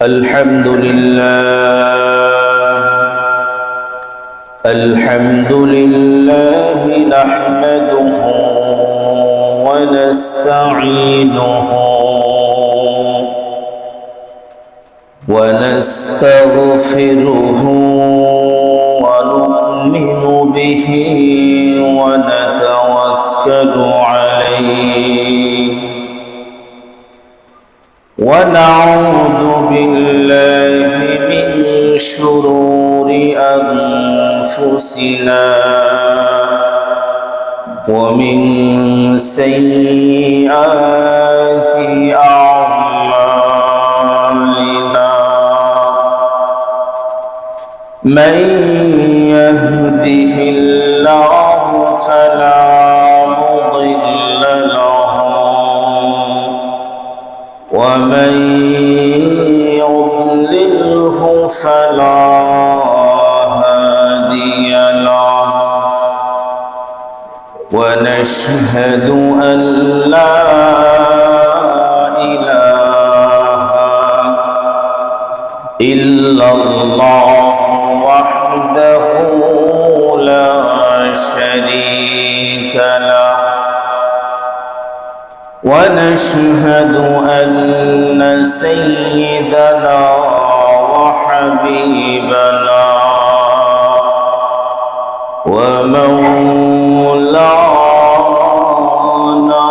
الحمد لله نحمده ونستعينه ونستغفره ونؤمن به ونتوكل عليه ونعوذ بالله من شرور أنفسنا ومن سيئات أعمالنا من يهده الله فلا مضل له ومن يضلله فلا هادي له ونشهد أن لا إله إلا الله وحده لا شريك له ونشهد أن سيدنا وحبيبنا ومولانا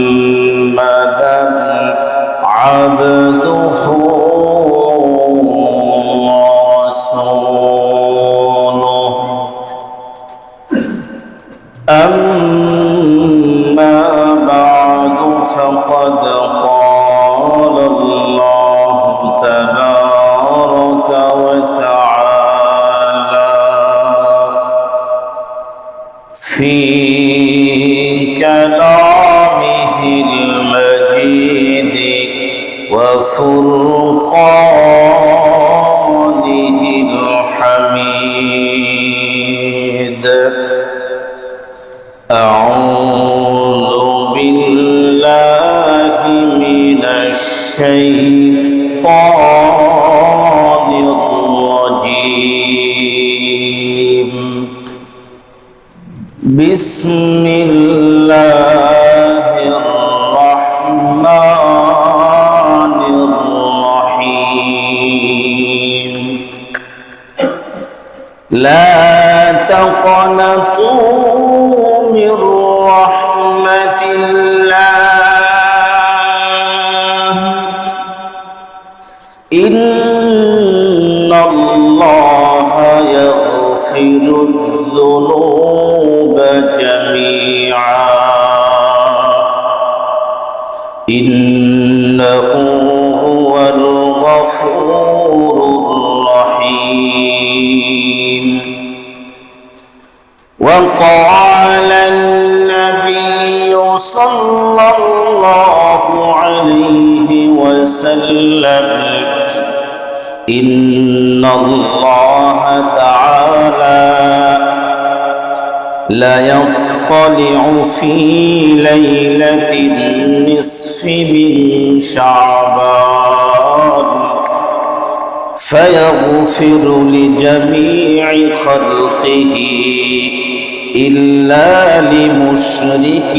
محمدا عبده ورسوله أما بعد فقد قال الله تبارك وتعالى في كلامه المجيد وفرقانه الحميد أعوذ بالله من الشيطان الرجيم بسم الله الرحمن الرحيم لا تقنطوا من رحمة الله إن الله يغفر الذنوب جميعا إنه هو الغفور الرحيم وقال النبي صلى الله عليه وسلم إن الله تعالى لا يطلع في ليلة النصف من شعبان فيغفر لجميع خلقه إلا لمشرك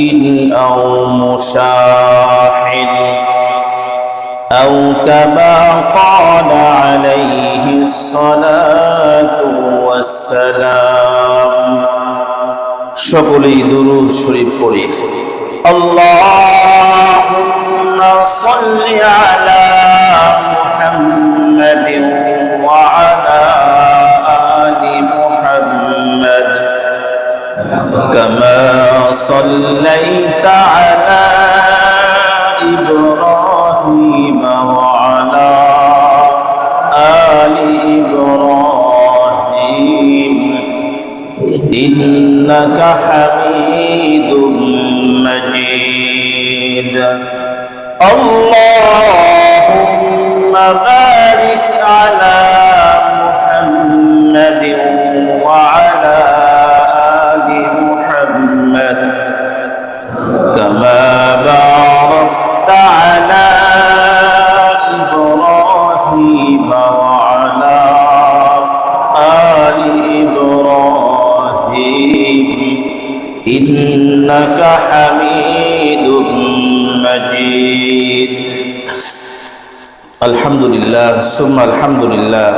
أو مشاحن أو كما قال عليه الصلاة والسلام সকলেই দুরূদ শরীফ পড়ি আল্লাহুম্মা সাল্লি আলা মুহাম্মাদিন ওয়া আলা আলি মুহাম্মাদ কামা সাল্লাইতা আলা ইব্রাহিম ওয়া আলা আলি ইব্রাহিম إنك حميد مجيد اللهم بارك على محمد وعلى آل محمد كما إنك حميد مجيد الحمد لله ثم الحمد لله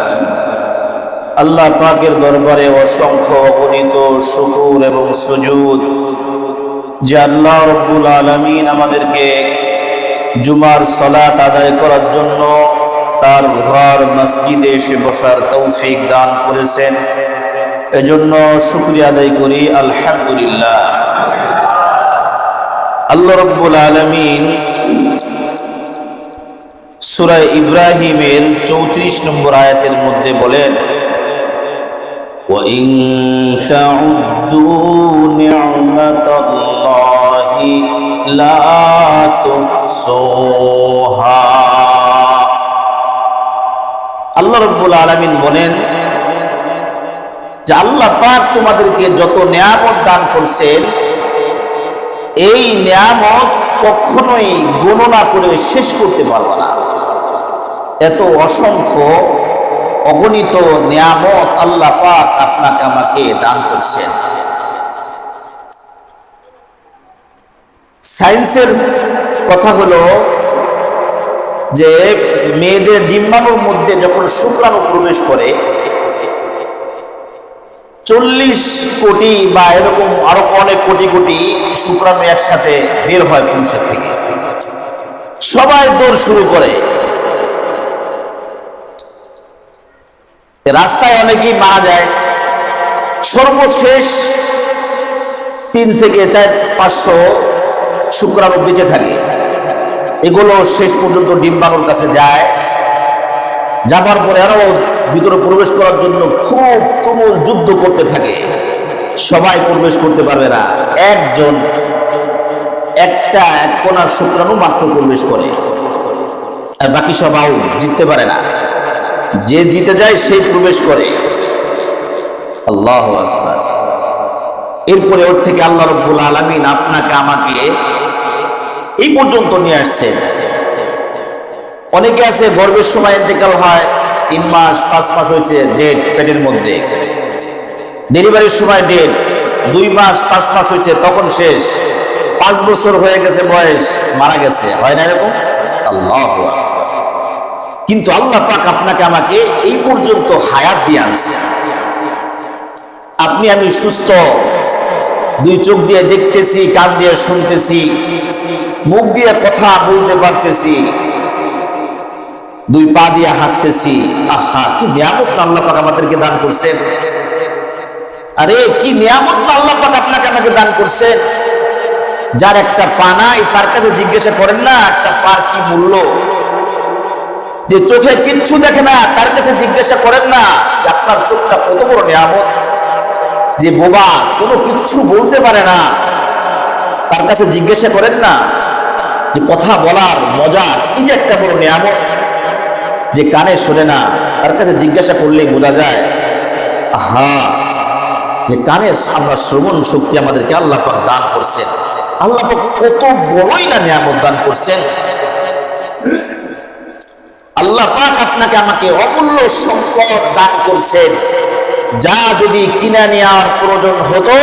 আল্লাহ পাকের দরবারে অসংখ্য অগণিত শুকর এবং সুজুদ যে আল্লাহ রাব্বুল আলামিন আমাদেরকে জুমার সালাত আদায় করার জন্য তার ঘর মসজিদে এসে বসার তৌফিক দান করেছেন, এজন্য শুকরিয়া আদায় করি আলহামদুলিল্লাহ। আল্লাহ রাব্বুল আলামিন সূরা ইব্রাহিমের 34 নম্বর আয়াতের মধ্যে বলেন, وَإِن تَعُدُّوا نِعْمَةَ اللَّهِ لَا تُحْصُوهَا। আল্লাহ রাব্বুল আলামিন বলেন যে আল্লাহ পাক তোমাদেরকে যত নিয়ামত দান করছেন, এই নিয়ামত কখনোই গণনা করে শেষ করতে পারবে না। এত অসংখ্য অগণিত নিয়ামত আল্লাহ পাক আপনাকে আমাকে দান করছেন। সায়েন্সের কথা হলো যে মেয়েদের ডিম্বাণুর মধ্যে যখন শুক্রাণু প্রবেশ করে 40 কোটি বা এরকম আরো অনেক কোটি কোটি শুক্রাণু একসাথে বের হয় পুরুষের থেকে। সবাই দৌড় শুরু করে, রাস্তায় অনেকেই মারা যায়। সর্বশেষ 3 থেকে 4-500 শুক্রাণু বেঁচে থাকে। এগুলো শেষ পর্যন্ত ডিম্বাণুর কাছে যায়, যাবার পরে আরো ভিতরে প্রবেশ করার জন্য খুব তুমুল যুদ্ধ করতে থাকে। সবাই প্রবেশ করতে পারবে না, একজন এক কোনা শুক্রাণু মাত্র প্রবেশ করে, আর বাকি সব আউট, জিততে পারে না। যে জিতে যায় সেই প্রবেশ করে। আল্লাহু আকবার। এরপরে ওর থেকে আল্লাহ রাব্বুল আলামিন আপনাকে আমাকে এই পর্যন্ত নিয়ে আসছেন। অনেকে আছে গর্ভের সময় ইন্তেকাল হয়, 3 মাস 5 মাস হয়েছে ডেট পেটের মধ্যে, ডেলিভারির সময় ডেট 2 মাস 5 মাস হয়েছে তখন শেষ, 5 বছর হয়ে গেছে বয়স, মারা গেছে। হয় না এরকম? আল্লাহু আকবার। কিন্তু আল্লাহ পাক আপনাকে আমাকে এই পর্যন্ত হায়াত দিয়ে আনছে। আপনি আমি সুস্থ, 2 চোখ দিয়ে দেখতেছি, কান দিয়ে শুনতেছি, মুখ দিয়ে কথা বলতে পারতেছি, 2 পা দিয়ে হাঁটতেছি। আহা, কি নিয়ামত আল্লাহ পাক আমাদেরকে দান করছেন। আরে কি নিয়ামত আল্লাহ পাক আপনাকে আমাকে দান করছেন। যার একটা পা নাই তার কাছে জিজ্ঞাসা করেন না একটা পার কি মূল্য। যে চোখে কিচ্ছু দেখে না তার কাছে জিজ্ঞাসা করেন না যে আপনার চোখটা কত বড় নিয়ামত। যে বোবা, কোনো কিচ্ছু বলতে পারে না, তার কাছে জিজ্ঞাসা করেন না যে কথা বলার মজা কি যে একটা বড় নিয়ামত। যে কানে শোনে না তার কাছে জিজ্ঞাসা করলেই বোঝা যায়। আহা, যে কানে আমরা শ্রবণ শক্তি আমাদেরকে আল্লাহ পাক দান করছেন। আল্লাহ পাক কত বড়ই না নিয়ামত দান করছেন। আল্লাহ পাক আপনাকে আমাকে অমূল্য সম্পদ দান করছেন, যা যদি কিনে নেওয়ার প্রয়োজন হতো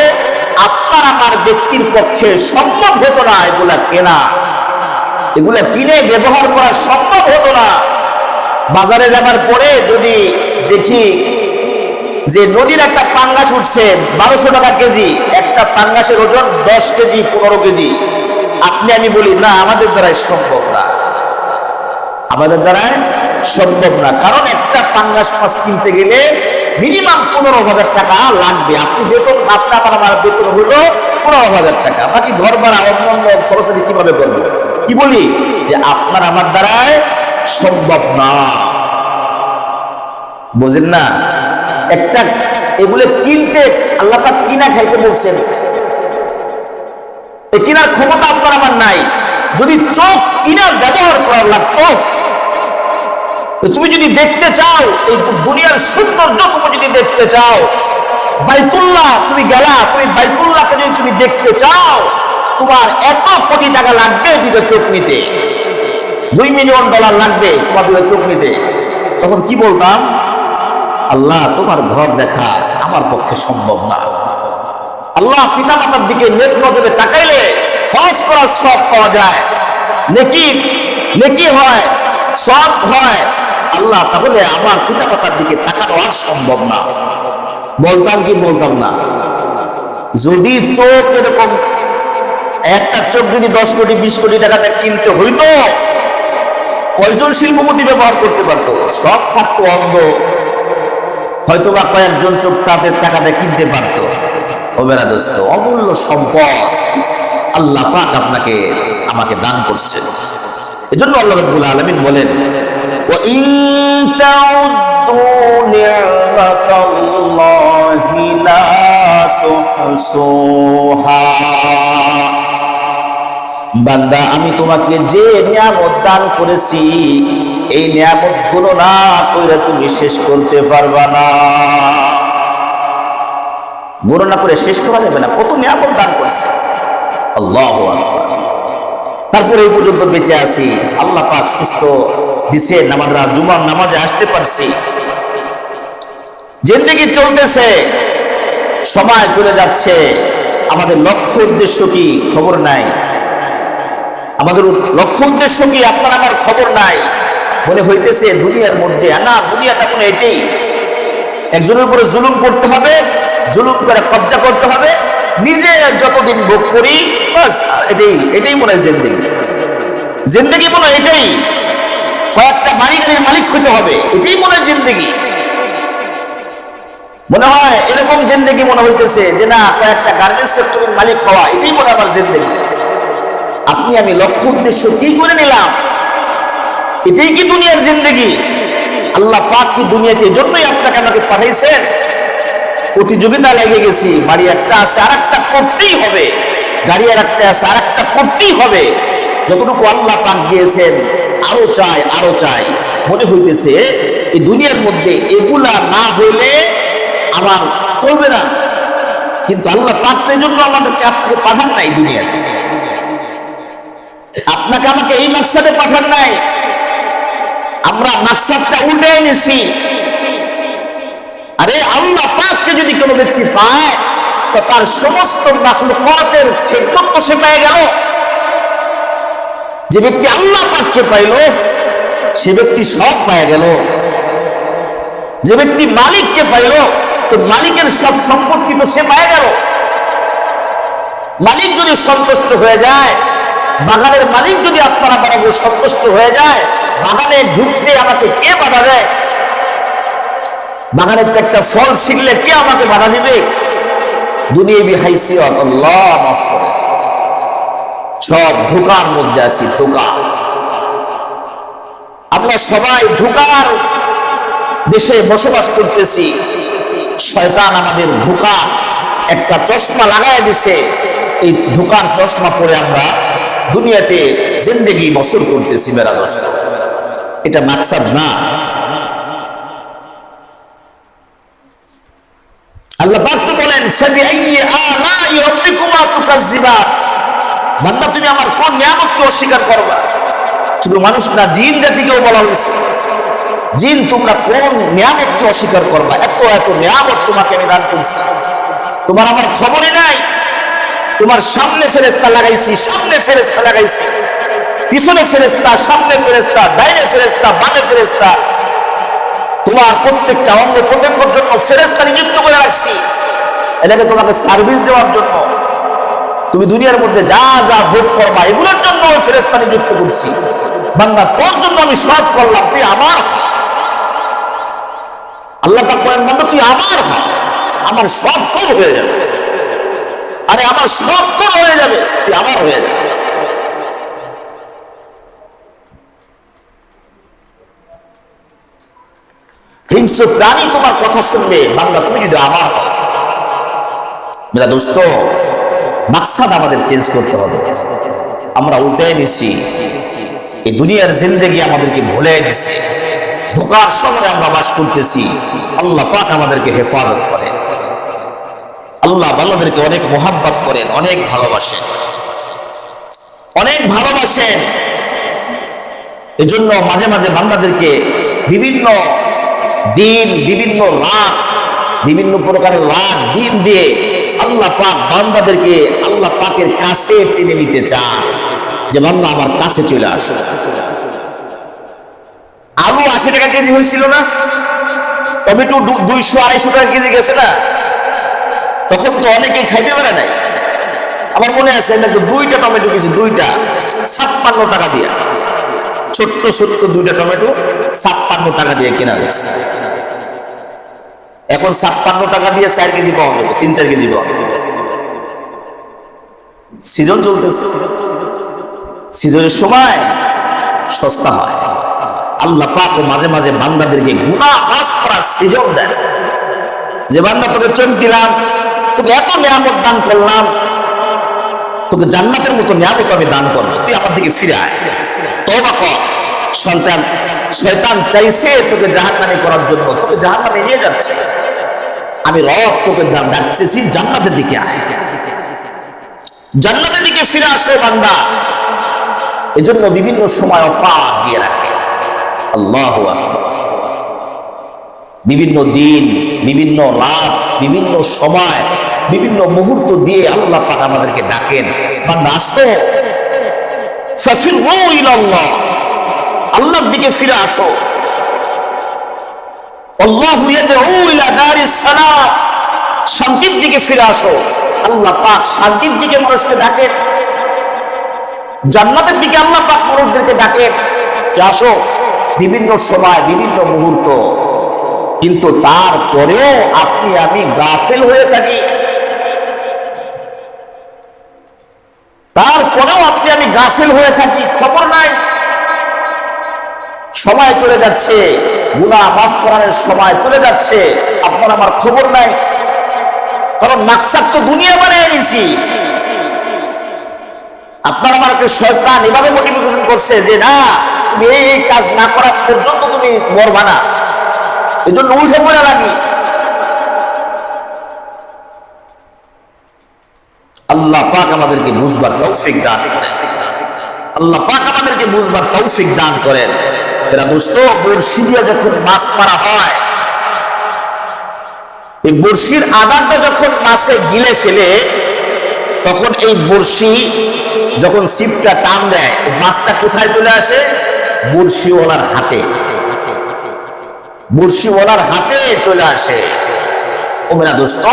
আপনার আমার ব্যক্তির পক্ষে সম্ভব হতো না। এগুলা কেনা, এগুলা কিনে ব্যবহার করা সম্ভব হতো না। বাজারে যাবার পরে যদি দেখি যে নদীর একটা পাঙ্গাস উঠছে 1200 টাকা কেজি, একটা পাঙ্গাসের ওজন 10 কেজি 15 কেজি, আপনি আমি বলি না আমাদের দ্বারাই সম্ভব না, আমাদের দ্বারাই সম্ভব না। কারণ একটা পাঙ্গাস মাছ কিনতে গেলে মিনিমাম 15,000 টাকা লাগবে। আপনি বেতন, আপনার আমার বেতন হলো 15,000 টাকা, বাকি ঘর ভাড়া অন্য খরচ কিভাবে করবো? কি বলি যে আপনার আমার দ্বারাই সম্ভব না, বুঝেন না? একটা এগুলো কিনতে আল্লাহ পাক কিনা খাইতে বলছেন, এই কিনার ক্ষমতা আপনার আমার নাই। যদি চোখ কিনা ব্যবহার করার লাগতো, তুমি যদি দেখতে চাও এই দুনিয়ার সৌন্দর্য, তুমি যদি দেখতে চাও, বাইতুল্লাহ তুমি গেলা, তুমি বাইতুল্লাহকে যদি তুমি দেখতে চাও, তোমার এত কোটি টাকা লাগবে দুটো চোখ নিতে, $2 মিলিয়ন লাগবে তোমার দুটো চোখ নিতে। তখন কি বলতাম? আল্লাহ তোমার ঘর দেখা আমার পক্ষে সম্ভব না, আল্লাহ পিতা মাতার দিকে নেক নজরে তাকাইলে হজ করার সব পাওয়া যায়, নেকি নেকি হয়, সব হয়। আল্লাহ তাহলে আমার পিতা মাতার দিকে তাকানো আর সম্ভব না। বলতাম কি বলতাম না? যদি চোখ এরকম একটা চোখ যদি 10 কোটি 20 কোটি টাকাটা কিনতে হইতো, কয়জন শিল্পপতি ব্যবহার করতে পারতো? সব থাকতো অন্ধ, হয়তো বা কয়েকজন চোখ তাদের টাকাটা কিনতে পারতো। ও বেড়া দোস্ত, অমূল্য সম্পদ আল্লাহ পাক আপনাকে আমাকে দান করছেন। এজন্য আল্লাহ রাব্বুল আলামিন বলেন, ওয়া ইন তাউদ্দু নি'মাতাল্লাহি লা তুহসুহা। বান্দা, আমি তোমাকে যে নিয়ামত দান করেছি, এই নিয়ামত গুলো না কইরা তুমি শেষ করতে পারবা না। গণনা করে শেষ করা যাবে না, কত নিয়ামত দান করেছে। আল্লাহু আকবার। তারপরে এই পর্যন্ত বেঁচে আছি, আল্লাহ পাক সুস্থ দিছেন, আমরা জুমার নামাজে আসতে পারছি, জিন্দেগি চলতেছে, সময় চলে যাচ্ছে, আমাদের লক্ষ্য উদ্দেশ্য কি খবর নাই। আমাদের লক্ষ্য উদ্দেশ্য কি আপনার আমার খবর নাই। মনে হইতেছে দুনিয়ার মধ্যে, না, দুনিয়াটা কোনো এটাই, একজনের উপরে জুলুম করতে হবে, জুলুম করে কব্জা করতে হবে, নিজে যতদিন ভোগ করি বাস, এটাই মনে হয় জিন্দেগি। জিন্দেগি মনে হয় এটাই, কয়েকটা বাড়ি গাড়ির মালিক হইতে হবে, এটাই মনে হয় জিন্দেগি। মনে হয় এরকম জিন্দেগি মনে হইতেছে যে না, কয়েকটা গার্মেন্টস ফ্যাক্টরির মালিক হওয়া, এটাই মনে হয় আমার জিন্দেগি। আপনি আমি লক্ষ্য উদ্দেশ্য কি করে নিলাম? এটাই কি দুনিয়ার জিন্দেগি? আল্লাহ পাক কি দুনিয়াতে এজন্যই আপনাকে আমাকে পাঠাইছেন? প্রতিযোগিতা লেগে গেছি, বাড়ি একটা আছে আর একটা করতেই হবে, গাড়ি আর একটা আছে আর একটা করতেই হবে। যতটুকু আল্লাহ পাক দিয়েছেন আরো চাই, আরো চাই। মনে হইতেছে এই দুনিয়ার মধ্যে এগুলা না হইলে আমার চলবে না। কিন্তু আল্লাহ পাক তো এই জন্য আমাদেরকে আপনাকে পাঠান নাই দুনিয়াতে, আপনাকে আমাকে এই মাকসাদে পাঠান নাই। আমরা মাকসাদটা উল্টে এনেছি। আরে আল্লাহ পাককে যদি কোনো ব্যক্তি পায়, তো তার সমস্ত মাখলুকাতের খেদমত তো সে পেয়ে গেল। যে ব্যক্তি আল্লাহ পাককে পাইল, সে ব্যক্তি সব পেয়ে গেল। যে ব্যক্তি মালিককে পাইল, তো মালিকের সব সম্পত্তি তো সে পেয়ে গেল। মালিক যদি সন্তুষ্ট হয়ে যায়, বাগানের মালিক যদি আপনারা বানাবো সন্তুষ্ট হয়ে যায়, বাগানে ঢুকতে আমাকে কে বাধা দেয়? বাগানের তো একটা ফল ছিঁড়লে কে আমাকে বাধা দিবে? দুনিয়াবি হাইসিয়ত আল্লাহ মাফ করে, সব ধোঁকার মধ্যে আছি, ধোঁকা। আমরা সবাই ধোঁকার দেশে বসবাস করতেছি। শয়তান আমাদের ধোঁকা একটা চশমা লাগায় দিছে, এই ধোঁকার চশমা পরে আমরা দুনিয়াতে জিন্দেগি বসর করতেছি। মেরা দোস্ত, এটা মাকসাদ না। আল্লাহ পাক তো বলেন, ফাবিআইয়ি আলাই রাব্বিকুমা তুকাজ্জিবান। বান্দা, তুমি আমার কোন নিয়ামতকে অস্বীকার করবা? শুধু মানুষ না, জিন জাতিকেও বলা হয়েছে, জিন তোমরা কোন নিয়ামতকে অস্বীকার করবা? এত এত নিয়ামত তোমাকে আমি দান করছি, তোমার আমার খবরই নাই। তোমার সামনে ফেরেশতা লাগাইছি, সামনে ফেরেশতা লাগাইছি, পিছনে ফেরেশতা, সামনে ফেরেশতা, ডাইনে ফেরেশতা, বামে ফেরেশতা। তোমার প্রত্যেকটা অঙ্গ প্রত্যঙ্গের জন্য ফেরেশতা নিযুক্ত করে রাখছি, এটাকে তোমাকে সার্ভিস দেওয়ার জন্য। তুমি দুনিয়ার মধ্যে যা যা ভোগ করবা, এগুলোর জন্য আমি ফেরেশতা নিযুক্ত করছি। বান্দা, তোর জন্য আমি সব করলাম, তুই আমার। আল্লাহ পাক বলেন, বান্দা তুই আমার, আমার সব কর হয়ে যাবে। আরে আমার সব কর হয়ে যাবে, তুই আমার হয়ে যাবে। হিংস্র প্রাণী তোমার কথা শুনবে, বান্দা তুমি যদি আমার। মেরা দোস্ত, মাকসাদ আমাদের চেঞ্জ করতে হবে। আমরা উল্টে নিছি, এই দুনিয়ার জিন্দেগি আমাদেরকে ভুলে নিছে, ধোঁকার শহরে আমরা বাস করতেছি। আল্লাহ পাক আমাদেরকে হেফাজত করেন। আল্লাহ বান্দাদেরকে অনেক মোহাব্বত করেন, অনেক ভালোবাসেন, অনেক ভালোবাসেন। এজন্য মাঝে মাঝে বান্দাদেরকে বিভিন্ন দিন, বিভিন্ন রাত, বিভিন্ন প্রকারের রাত দিন দিয়ে আল্লাহ পাক বান্দাদেরকে আল্লাহ পাকের কাছে টেনে নিতে চান যে বান্দা আমার কাছে চলে আসো। আলু 80 টাকা কেজি হয়েছিল না, টমেটো 200-250 টাকা কেজি গেছে না, তখন তো অনেকেই খাইতে পারে নাই। আমার মনে আছে নাকি 2টা টমেটো কেজি, 2টা 56 টাকা দিয়ে, ছোট্ট ছোট্ট 2টা টমেটো 56 টাকা দিয়ে কেনা গেছে। এখন 56 টাকা দিয়ে 4 কেজি পাওয়া যাবে, 3-4 কেজি পাওয়া যাবে। সিজন চলতেছে, সিজনের সময় সস্তা হয়। আল্লাহ পাক মাঝে মাঝে বান্দাদেরকে গুনাহ মাফ করার সিজন দেন, যে বান্দা তোকে চোখ দিলাম, তোকে এত নিয়ামত দান করলাম, তোকে জান্নাতের মতো নিয়ামত আমি দান করবো, তুই আমার দিকে ফিরে আয়, তওবা কর। শয়তান চাইছে তোকে জাহান্নামে করার জন্য, তোকে জাহান্নামে নিয়ে যাচ্ছে। আমি রব তোকে ডাকতেছি জান্নাতের দিকে আয়, জান্নাতের দিকে ফিরে আসো বান্দা। এজন্য বিভিন্ন সময় অফার দিয়ে রাখে আল্লাহু আকবার। বিভিন্ন দিন, বিভিন্ন রাত, বিভিন্ন সময়, বিভিন্ন মুহূর্ত দিয়ে আল্লাহ পাক আমাদেরকে ডাকেন, বান্দা আসো, ফাফিরু ইলাল্লাহ, আল্লাহর দিকে ফিরে আসো। আল্লাহু ইয়াদউ ইলা দারিস সালাম, শান্তির দিকে ফিরে আসো। আল্লাহ পাক শান্তির দিকে মানুষকে ডাকেন, জান্নাতের দিকে আল্লাহ পাক মানুষদেরকে ডাকেন যে আসো। বিভিন্ন সময়, বিভিন্ন মুহূর্ত, কিন্তু তারপরেও আপনি আমি গাফেল হয়ে থাকি, তারপরেও আপনি আমি গাফেল হয়ে থাকি, খবর নাই। সময় চলে যাচ্ছে, গুনাহ মাফ করার সময় চলে যাচ্ছে, আপনার আমার খবর নাই। কারণ মাকসাদ তো দুনিয়া বানিয়ে নিয়েছি। আপনার আমাকে শয়তান এভাবে মোটিভেশন করছে যে না, তুমি এই কাজ না করা পর্যন্ত তুমি মরবা না, এই জন্য উঠে পড়ে লাগি। আল্লাহ পাক আমাদেরকে বুঝবার তৌফিক দান করেন, আল্লাহ পাক আমাদেরকে বুঝবার তৌফিক দান করেন। এরা দোস্ত, বড়শি দিয়ে যখন মাছ মারা হয়, এই বড়শির আগারটা যখন মাছে গিলে ফেলে, তখন এই বড়শি যখন ছিপটা টান দেয়, মাছটা কোথায় চলে আসে? বড়শিওয়ালার হাতে, বড়শিওয়ালার হাতে চলে আসে। ও মেরা দোস্ত,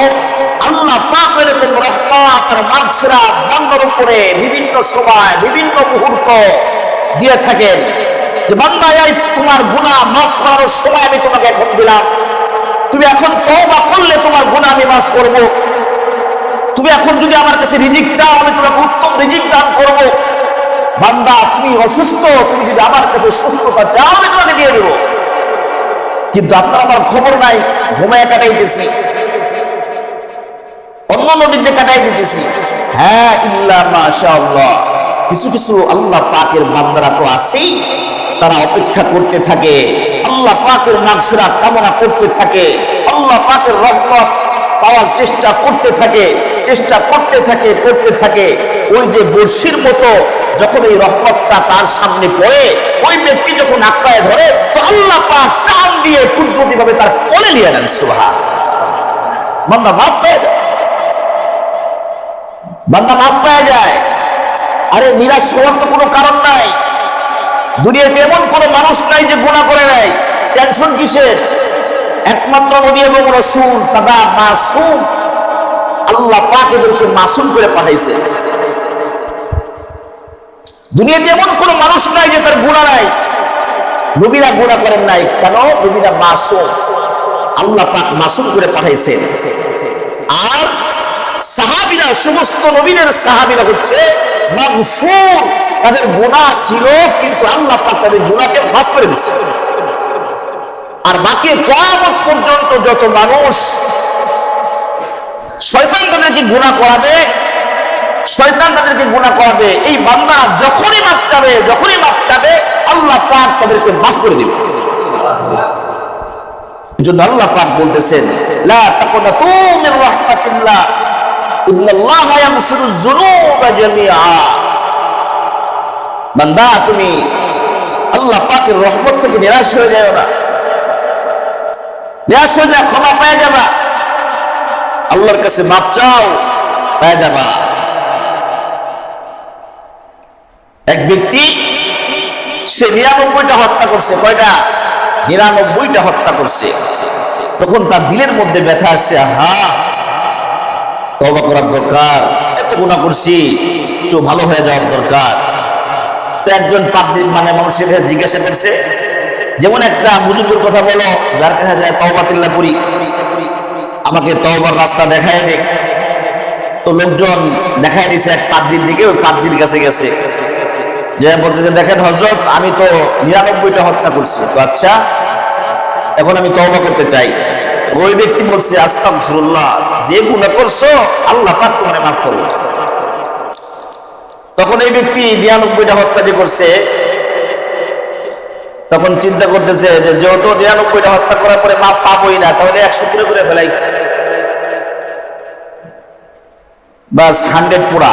আল্লাহ পাক এরকম রহমত আর মাগফিরাত বান্দার উপরে বিভিন্ন সময়, বিভিন্ন মুহূর্ত দিয়ে থাকেন যে বান্দা, এই তোমার গুনাহ মাফ করার সময় আমি তোমাকে এখন দিলাম, তুমি এখন তওবা করলে তোমার গুনাহ আমি মাফ করব। তুমি এখন যদি আমার কাছে রিজিক চাও, আমি তোমাকে উত্তম রিজিক দান করব। বান্দা, তুমি অসুস্থ, তুমি যদি আমার কাছে সুস্থতা চাও, আমি তোমাকে দিয়ে দেব। কিন্তু আপনার আমার খবর নাই, ঘুমায় কাটাইতেছি, অন্য নদীতে কাটাই দিতেছি। হ্যাঁ, ইল্লা মাশাআল্লাহ, কিছু কিছু আল্লাহ পাকের বান্দারা তো আছেই, তারা অপেক্ষা করতে থাকে, আল্লাহ পাকের মাগফিরাত কামনা করতে থাকে, আল্লাহ পাকের রহমত পাওয়ার চেষ্টা করতে থাকে, চেষ্টা করতে থাকে, করতে থাকে। ওই যে বর্ষির মতো যখন এই রহমতটা তার সামনে পড়ে, ওই ব্যক্তি যখন আঁকড়ায় ধরে, তো আল্লাহ পাক টান দিয়ে কুদরতিভাবে তার কোলে নিয়ে নেন। সুবহান, বান্দা মাফ পেয়ে যায়, বান্দা মাফ পেয়ে যায়। আরে নিরাশ হওয়ার তো কোনো কারণ নাই। দুনিয়াতে এমন কোনো মানুষ নাই যে গুনাহ করে নাই, টেনশন কিসের? একমাত্র নবী এবং রাসূল তারা মাসুম, আল্লাহ পাক এদেরকে মাসুম করে পাঠাইছে। দুনিয়াতে এমন কোনো মানুষ নাই যে তার গুনাহ নাই। নবীরা গুনাহ করেন নাই, কেন? নবীরা মাসুম, আল্লাহ পাক মাসুম করে পাঠাইছেন। আর সাহাবীরা, সমস্ত নবীদের সাহাবীরা হচ্ছে মাগফুর, তাদের গুনাহ ছিল কিন্তু আল্লাহ পাক তাদের গুনাহকে মাফ করে দিয়েছেন। আর বাকি কিয়ামত পর্যন্ত যত মানুষ শয়তান তাদেরকে গুনাহ করাবে, শয়তান তাদেরকে গুনাহ করাবে, এই বান্দারা যখনই মাফ চাবে আল্লাহ পাক তাদেরকে মাফ করে দিবেন। এজন্য আল্লাহ পাক বলতেছেন, লা তাকুনাতু মির রাহমাতিল্লাহ ইন্নাল্লাহা ইয়াগফিরুয যুনুবা জামিআ। বান্দা, তুমি আল্লাহ পাকের রহমত থেকে নিরাশ হয়ে যাও না, নিরাশ হয়ে যা, ক্ষমা পেয়ে যাবা। আল্লাহর কাছে মাপ চাও, পেয়ে যাবা। এক ব্যক্তি সে 99টা হত্যা করছে। কয়টা? 99টা হত্যা করছে। তখন তার দিলের মধ্যে ব্যথা আসছে, আহা তওবা করার দরকার, এত গুনাহ করছি, একটু ভালো হয়ে যাওয়ার দরকার। তো একজন পাবলিক মানে মানুষের কাছে জিজ্ঞাসা করছে, যেমন একটা বুজুর্গের কথা বলো যার কাছে যায় তওবা তিল্লা করি, আমাকে তওবার রাস্তা দেখায় দে। তো লোকজন দেখায় দিছে এক পাদ্রীর দিকে, ওই পাদ্রীর কাছে গেছে, যে বলছে যে দেখেন হযরত, আমি তো 99টা হত্যা করছি, তো আচ্ছা এখন আমি তওবা করতে চাই। ওই ব্যক্তি বলছে আস্তাগফিরুল্লাহ, যে গুনাহ করছো আল্লাহ পাক তোমারে মাফ করবে। তখন এই ব্যক্তি 99টা হত্যা যে করছে, তখন চিন্তা করতেছে যে যেহেতু 99টা হত্যা করার পরে মাফ পাবোই না, তাহলে 100 করে ফেলাই, বাস 100 পুরা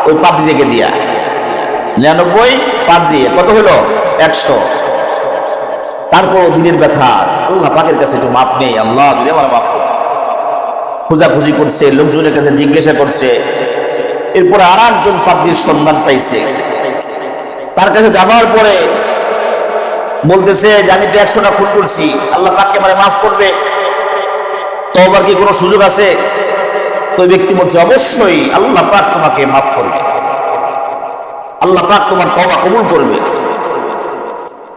ওই পাদ্রী রেখে দিয়া 99 পাদ্রী কত হলো 100। তারপর দিনের ব্যথা, আল্লাহ পাকের কাছে একটু মাপ নেই, আল্লাহ যদি আমার মাফ করে। খোঁজাখুঁজি করছে, লোকজনের কাছে জিজ্ঞাসা করছে, এরপরে আর একজন পাদ্রীর সন্ধান পাইছে। তার কাছে যাবার পরে বলতেছে যে আমি তো 100টা খুন করছি, আল্লাহ পাককে আমারে মাফ করবে, তওবার কি কোনো সুযোগ আছে? তো ওই ব্যক্তি বলছে অবশ্যই আল্লাহ পাক তোমাকে মাফ করবে, আল্লাহ পাক তোমার তওবা কবুল করবে।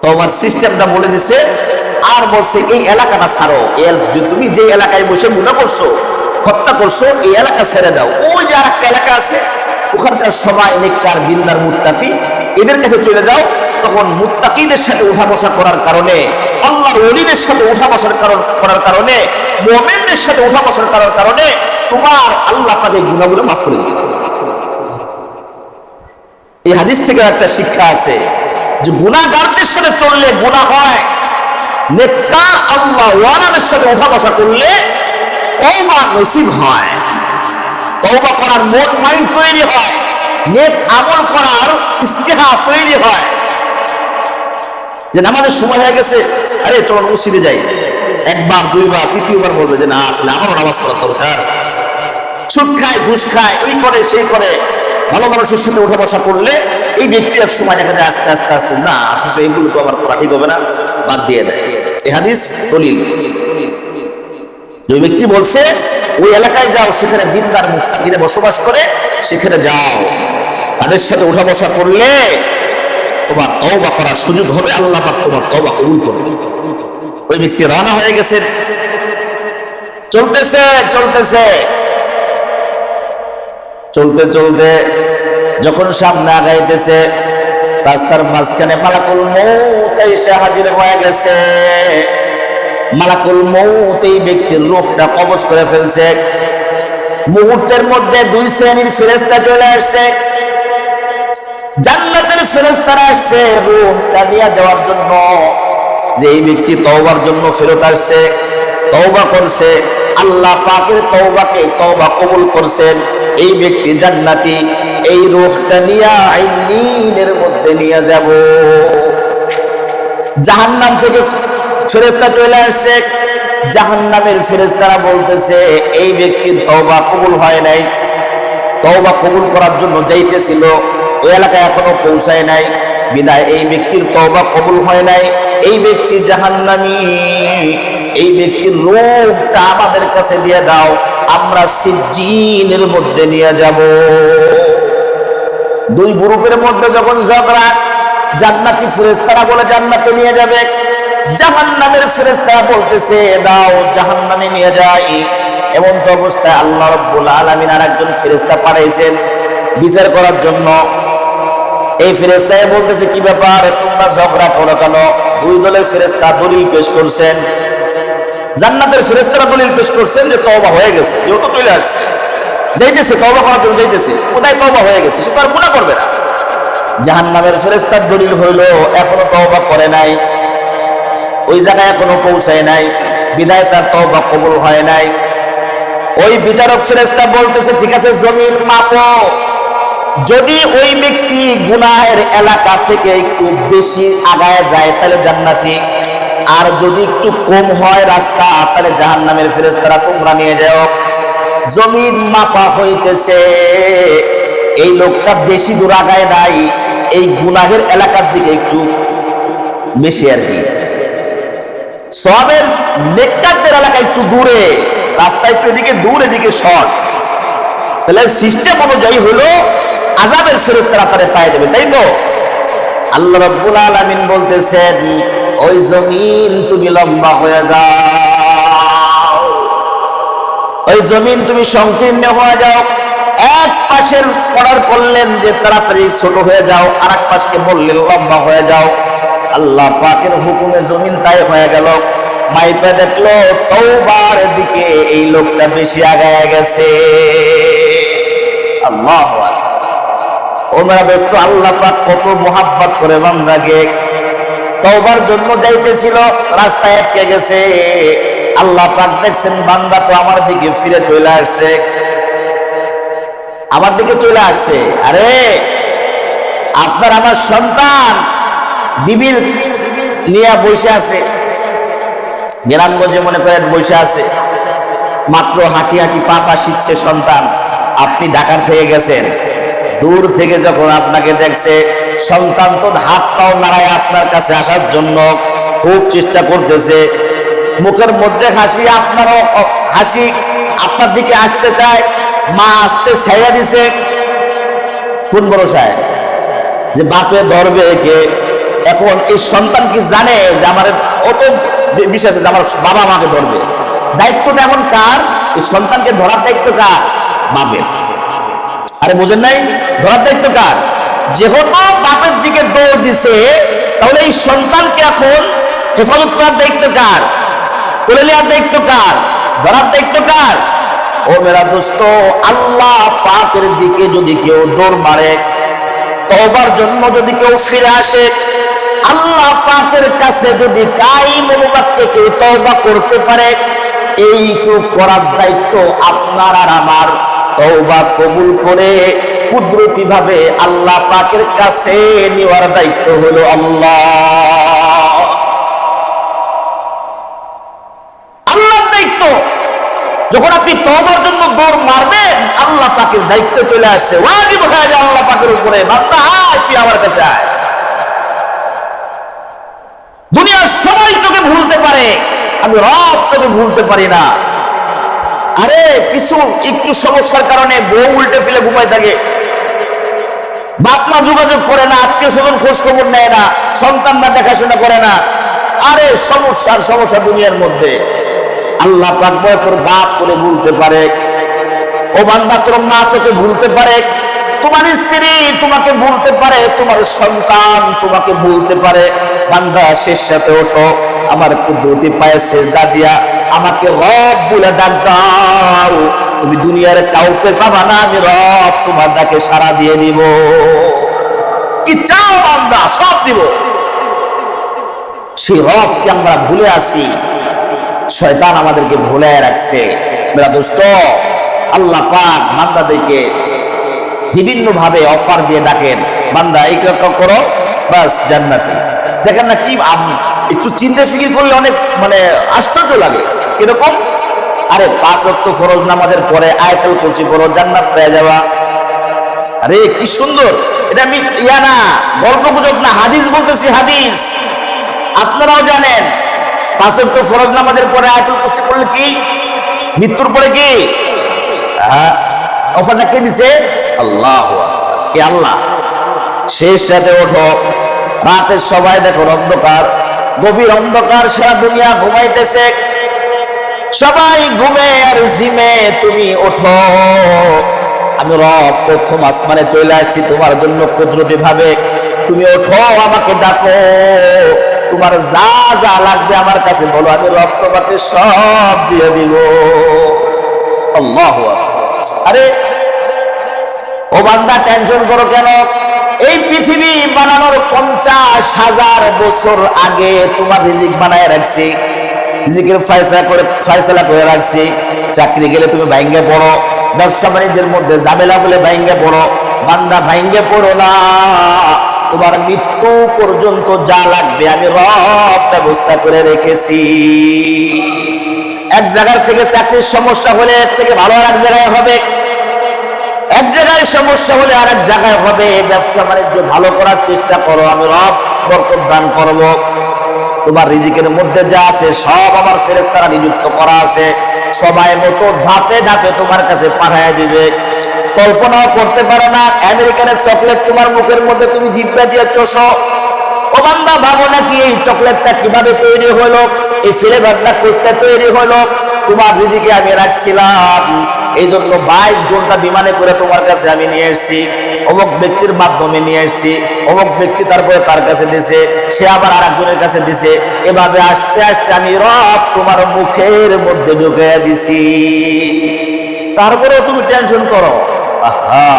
তওবার সিস্টেমটা বলে দিছে, আর বলছে এই এলাকাটা ছাড়ো, তুমি যে এলাকায় বসে গুনাহ করছো, হত্যা করছো, এই এলাকা ছেড়ে দাও। ওই যে আর একটা এলাকা আছে, ওখানকার সবাই নেককার দিনদার মুত্তাকি, এদের কাছে চলে যাও। তখন মুত্তাকিদের সাথে উঠা বসা করার কারণে, আল্লাহর ওলিদের সাথে উঠা বসার করার কারণে, মুমিনদের সাথে উঠা বসার করার কারণে তোমার আল্লাহ পাকের গুনাহগুলো মাফ করে দিবে। এই হাদিস থেকে একটা শিক্ষা আছে যে গুনাহগারদের সাথে চললে গুনাহ হয়, নেককার আল্লাহ ওয়ালাদের সাথে উঠা বসা করলে তওবা নসিব হয়, তওবা করার মন মাইন্ড তৈরি হয়, নেক আমল করার ইস্তেহা তৈরি হয়। যে নামাজের সময় হয়ে গেছে, আরে চলো মসজিদে যাই, একবার দুইবার তৃতীয়বার বলবে যে না আসলে আমারও নামাজ পড়া দরকার। সুদ খায়, ঘুষ খায়, ওই করে সেই করে, ভালো মানুষের সাথে উঠা বসা করলে এই ব্যক্তি এক সময় দেখা যায় আস্তে আস্তে আস্তে না আসলে এগুলো তো আমার করা ঠিক হবে না, বাদ দিয়ে দেয়। এই হাদিস দলিল। যে ব্যক্তি বলছে ওই এলাকায় যাও, সেখানে দিনদার মুত্তাকিরা বসবাস করে, সেখানে যাও, তাদের সাথে উঠা বসা করলে তোমার তওবা করার সুযোগ হবে, আল্লাহ পাক তোমার তওবা কবুল করবে। ওই ব্যক্তি রওনা হয়ে গেছে, চলতেছে চলতেছে চলতে চলতে যখন সামনে আগাইতেছে, রাস্তার মাঝখানে মালাকুল মউত এসে হাজির হয়ে গেছে। মালাকুল মউত এই ব্যক্তির রূহটা কবজ করে ফেলছে। মুহূর্তের মধ্যে 2 শ্রেণীর ফেরেশতা চলে আসছে। জান্নাতের ফেরেশতারা আসছে রূহটা নিয়ে যাওয়ার জন্য, যে এই ব্যক্তি তওবার জন্য ফেরত আসছে, তওবা করছে, আল্লাহ পাকের তওবা কবুল করছেন, এই ব্যক্তি জান্নাতি। এই রূহটা নিয়ে আইলিনের মধ্যে নিয়ে যাব। জাহান্নাম থেকে ফেরেশতা চলে আসছে। জাহান্নামের ফেরেশতারা বলতেছে এই ব্যক্তির তওবা কবুল হয় নাই, তওবা কবুল করার জন্য যাইতেছিল, ওই এলাকায় এখনো পৌঁছায় নাই, বিদায় এই ব্যক্তির তওবা কবুল হয় নাই, এই ব্যক্তি জাহান্নামী। এই ব্যক্তির রূহটা আমাদের কাছে দিয়ে দাও, আমরা সিজ্জিনের মধ্যে নিয়ে যাব। 2 গ্রুপের মধ্যে যখন ঝগড়া, জান্নাতি ফেরেশতারা বলে জান্নাতে নিয়ে যাবে, জাহান্নামের ফেরেশতারা বলতেছে দাও জাহান্নামে নিয়ে যাই। এমন তো অবস্থায় আল্লাহ রাব্বুল আলামিন আরেকজন ফেরেশতা পাঠাইছেন বিচার করার জন্য। এই ফেরেশতা বলতেছে কি ব্যাপার, তোমরা ঝগড়া করো কেন? 2 দলের ফেরেশতা দলিল পেশ করছেন। জান্নাতের ফেরেশতারা দলিল পেশ করছেন যে তওবা হয়ে গেছে, যেহেতু চলে আসছে, যাইতেছে তওবা করার জন্য যাইতেছে, কোথায় তওবা হয়ে গেছে, সে তো আর গুনাহ করবে না। জাহান্নামের ফেরেশতার দলিল হইল এখনো তওবা করে নাই, ওই জায়গায় এখনো পৌঁছায় নাই, বিদায় তার তওবা কবুল হয় নাই। ওই বিচারক ফেরেশতা বলতেছে ঠিক আছে জমির মাপো, যদি ওই ব্যক্তি গুনাহের এলাকা থেকে একটু বেশি আগায় যায় তাহলে জান্নাতি, আর যদি একটু কম হয় রাস্তা তাহলে জাহান্নামের ফেরেশতারা তোমরা নিয়ে যাও। জমিন মাপা হইতেছে। এই লোকটা বেশি দূর আগায় নাই, এই গুনাহের এলাকার দিকে একটু বেশি আর কি। সওয়াবের নেককারদের এলাকা একটু দূরে, রাস্তা একটু এদিকে দূর, এদিকে শর্ট। তাহলে সিস্টেম অনুযায়ী হলো আযাবের ফেরেশতারা তারে পায় যাবে, তাই তো? আল্লাহ রাব্বুল আলামিন বলতেছেন, ওই জমিন তুমি লম্বা হয়ে যাও, ওই জমিন তুমি সংকীর্ণ হয়ে যাও। এক পাশের অর্ডার করলেন যে তাড়াতাড়ি ছোট হয়ে যাও, আর এক পাশকে বললেন লম্বা হয়ে যাও। আল্লাহ পাকের হুকুমে জমিন তাই হয়ে গেল। মাইপা দেখলো তওবার দিকে এই লোকটা বেশি আগায় গেছে। আল্লাহু আকবার। ও মেরা দোস্ত, আল্লাহ পাক কত মোহাব্বত করে বান্দাকে। তওবার জন্য যাইতেছিল, রাস্তায় আটকে গেছে। আল্লাহ পাক দেখছেন বান্দা তো আমার দিকে ফিরে চলে আসছে, আমার দিকে চলে আসছে। আরে আপনার আমার সন্তান বিবির নিয়ে বসে আছে, গ্রামগঞ্জে মনে করেন বসে আছে, মাত্র হাঁটি হাঁটি পা পা শিখছে সন্তান। আপনি ঢাকার থেকে গেছেন, দূর থেকে যখন আপনাকে দেখছে, সন্তান তো হাত পাও নাড়ায় আপনার কাছে আসার জন্য খুব চেষ্টা করতেছে। মুখের মধ্যে হাসি, আপনারও হাসি, আপনার দিকে আসতে চায়। মা আসতে ছাইয়া দিছে, কোন ভরসায় যে বাপে ধরবে কে? এখন এই সন্তান কি জানে যে আমার অত বিশ্বাস যে আমার বাবা মাকে ধরবে? দায়িত্বটা এখন কার? এই সন্তানকে ধরার দায়িত্ব কার? বাপের। আরে বুঝেন নাই? ধরার দায়িত্ব কার? যেহেতু বাপের দিকে দৌড় দিছে, তাহলে এই সন্তানকে এখন হেফাজত করার দায়িত্ব কার? কোলে নেওয়ার দায়িত্ব কার? ধরার দায়িত্ব কার? ও মেরা দোস্ত, আল্লাহ পাকের দিকে যদি কেউ দৌড় মারে, তওবার জন্য যদি কেউ ফিরে আসে, আল্লাহ পাকের কাছে যদি কায়িম অনুবাদকে কেউ তওবা করতে পারে, এইটুকু করার দায়িত্ব আপনার আর আমার। তওবা কবুল করে কুদরতি ভাবে আল্লাহ পাকের কাছে নেওয়ার দায়িত্ব হলো আল্লাহর দায়িত্ব। যখন আপনি তওবার জন্য দৌড় মারবেন, আল্লাহ পাকের দায়িত্ব চলে আসছে, ওয়াজিব হয়ে যায় আল্লাহ পাকের উপরে, বান্দা আয় তুই আমার কাছে আয়। দুনিয়ার সবাই তোকে ভুলতে পারে, আমি রব তোকে ভুলতে পারি না। আরে কিছু একটু সমস্যার কারণে বউ উল্টে ফেলে ঘুমায় থাকে, বাপ মা যোগাযোগ করে না, আত্মীয় স্বজন খোঁজ খবর নেয় না, সন্তানরা দেখাশোনা করে না। আরে সমস্যার সমস্যা দুনিয়ার মধ্যে। আল্লাহ পাক বলে তোর বাপ তোরে ভুলতে পারে, ও বান্দা তোর মা তোকে ভুলতে পারে, তোমার স্ত্রী তোমাকে ভুলতে পারে, তোমার সন্তান তোমাকে ভুলতে পারে। বান্দা শেষ সাথে ওঠো, আমার কুদরতি পায়ে সেজদা দিয়া আমাকে রব বলে ডাক দাও। তুমি দুনিয়ার কাউকে পাবা না, আমি রব তোমার ডাকে সাড়া দিয়ে দিব। কি চাও বান্দা, সব দিব। সেই রবকে আমরা ভুলে আছি, শয়তান আমাদেরকে ভুলে রাখছে। মেরা দোস্ত, আল্লাহ পাক বান্দাদেরকে বিভিন্ন ভাবে অফার দিয়ে ডাকেন, বান্দা এই করো বাস জান্নাতে। দেখেন না কি, একটু চিন্তা ফিকির করলে অনেক আশ্চর্য লাগে। কিরকম? আরে 5 ওয়াক্ত ফরজ নামাজের পরে আয়াতুল কুরসি পড়ো, জান্নাত পেয়ে যাওয়া। আরে কি সুন্দর! এটা আমি না গল্প গুজব না, হাদিস বলতেছি, হাদিস। আপনারাও জানেন 5 ওয়াক্ত ফরজ নামাজের পরে আয়াতুল কুরসি পড়লে কি? মৃত্যুর পরে কি অফারটা কে দিছে? আল্লাহু আকবার। কে? আল্লাহ। শেষ রাতে ওঠো, রাতের সবাই দেখো অন্ধকার, গভীর অন্ধকার, সারা দুনিয়া ঘুমাইতেছে, সবাই ঘুমে আর জিমে, তুমি ওঠো। আমি রব প্রথম আসমানে চলে আসছি তোমার জন্য কুদরতি ভাবে, তুমি ওঠো, আমাকে ডাকো, তোমার যা যা লাগবে আমার কাছে বলো, আমি রব তোমাকে সব দিয়ে দিব। আল্লাহু আকবার। আরে ও বান্দা, টেনশন করো কেন? এই পৃথিবী বানানোর 50,000 বছর আগে তোমার রিজিক বানায় রাখছি, রিজিকের ফয়সালা করে রাখছি। চাকরি গেলে তুমি ভাঙ্গে পড়ো, ব্যবসা বাণিজ্যের মধ্যে ঝামেলা বলে ভাঙ্গে পড়ো। বান্দা ভাঙ্গে পড়ো না, তোমার মৃত্যু পর্যন্ত যা লাগবে আমি রব ব্যবস্থা করে রেখেছি। এক জায়গার থেকে চাকরির সমস্যা হলে এর থেকে ভালো আর এক জায়গায় হবে, এক জায়গায় সমস্যা হলে আর এক জায়গায় হবে। ব্যবসা বাণিজ্য ভালো করার চেষ্টা করো, আমি রব বরকত দান করব। তোমার রিজিকের মধ্যে যা আছে সব আমার ফেরেশতারা নিযুক্ত করা আছে, সময় মতো ধাপে ধাপে তোমার কাছে পাঠিয়ে দিবে। কল্পনাও করতে পারো না, আমেরিকানের চকলেট তোমার মুখের মধ্যে তুমি জিহ্বা দিয়ে চষো। ও বান্দা, ভাবো নাকি এই চকলেটটা কিভাবে তৈরি হলো, এই ফ্লেভারটা করতে তৈরি হলো? তোমার রিজিকে আমি রাখছিলাম, এই জন্য 22 ঘন্টা বিমানে করে তোমার কাছে আমি নিয়ে এসেছি, অমুক ব্যক্তির মাধ্যমে নিয়ে এসেছি, অমুক ব্যক্তি তারপরে তার কাছে দিছে, সে আবার আরেকজনের কাছে দিছে, এভাবে আস্তে আস্তে আমি রব তোমার মুখের মধ্যে ঢুকে দিছি। তারপরেও তুমি টেনশন করো। আহা,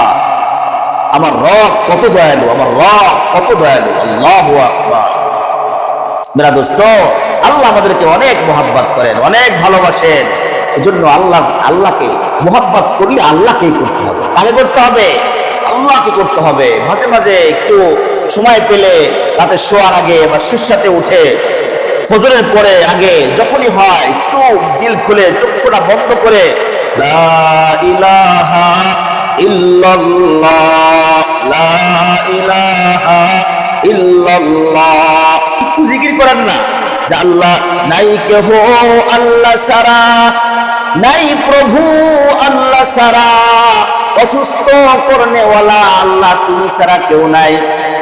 আমার রব কত দয়ালু, আমার রব কত দয়ালু। আল্লাহু আকবার। মেরা দোস্ত, আল্লাহ আমাদেরকে অনেক মোহাব্বত করেন, অনেক ভালোবাসেন। এজন্য আল্লাহকে মোহাব্বত করলে আল্লাহকেই করতে হবে। কাকে করতে হবে? আল্লাহকে করতে হবে। মাঝে মাঝে একটু সময় পেলে রাতে শোয়ার আগে বা শীর্ষাতে উঠে ফজরের পরে আগে যখনই হয় একটু দিল খুলে চক্ষুটা বন্ধ করে লা ইলাহা ইল্লাল্লাহ, লা ইলাহা ইল্লাল্লাহ একটু জিকির করেন না যে আল্লাহ নাই কেহ আল্লাহ সারা, নাই প্রভু আল্লাহ সারা, অসুস্থ করনেওয়ালা আল্লাহ তুমি ছাড়া কেউ নাই।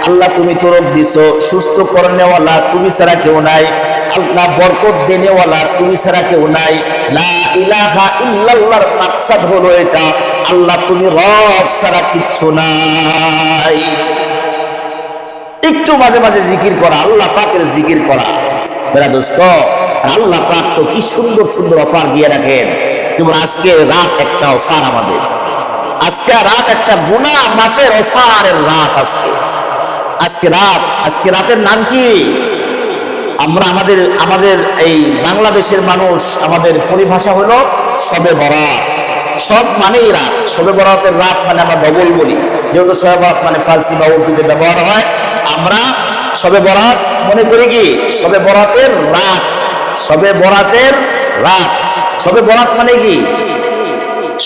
আল্লাহ তুমি তরফ দিছো, সুস্থ করনেওয়ালা তুমি ছাড়া কেউ নাই। আল্লাহ বরকত দেনেওয়ালা তুমি ছাড়া কেউ নাই। লা ইলাহা ইল্লাল্লাহর মাকসাদ হলো এটা, আল্লাহ তুমি রব ছাড়া কিচ্ছু নাই। একটু মাঝে মাঝে জিকির করা, আল্লাহ পাকের জিকির করা। মেরা দোস্ত, আল্লাহ পাক তো কি সুন্দর সুন্দর অফার দিয়ে রাখেন। যেমন আজকে রাত একটা অফার, আমাদের আজকে রাত একটা গুনাহ মাফের অফারের রাত। আজকে রাতের নাম কি? আমরা আমাদের এই বাংলাদেশের মানুষ, আমাদের পরিভাষা হলো শবে বরাত। সব মানেই রাত, শবে বরাতের রাত মানে আমরা ডবল বলি, যেহেতু শবে বরাত মানে ফার্সি বা উর্দুতে ব্যবহার হয়। আমরা শবে বরাত মনে করি কি শবে বরাতের রাত, শবে বরাতের রাত। শবে বরাত মানে কি?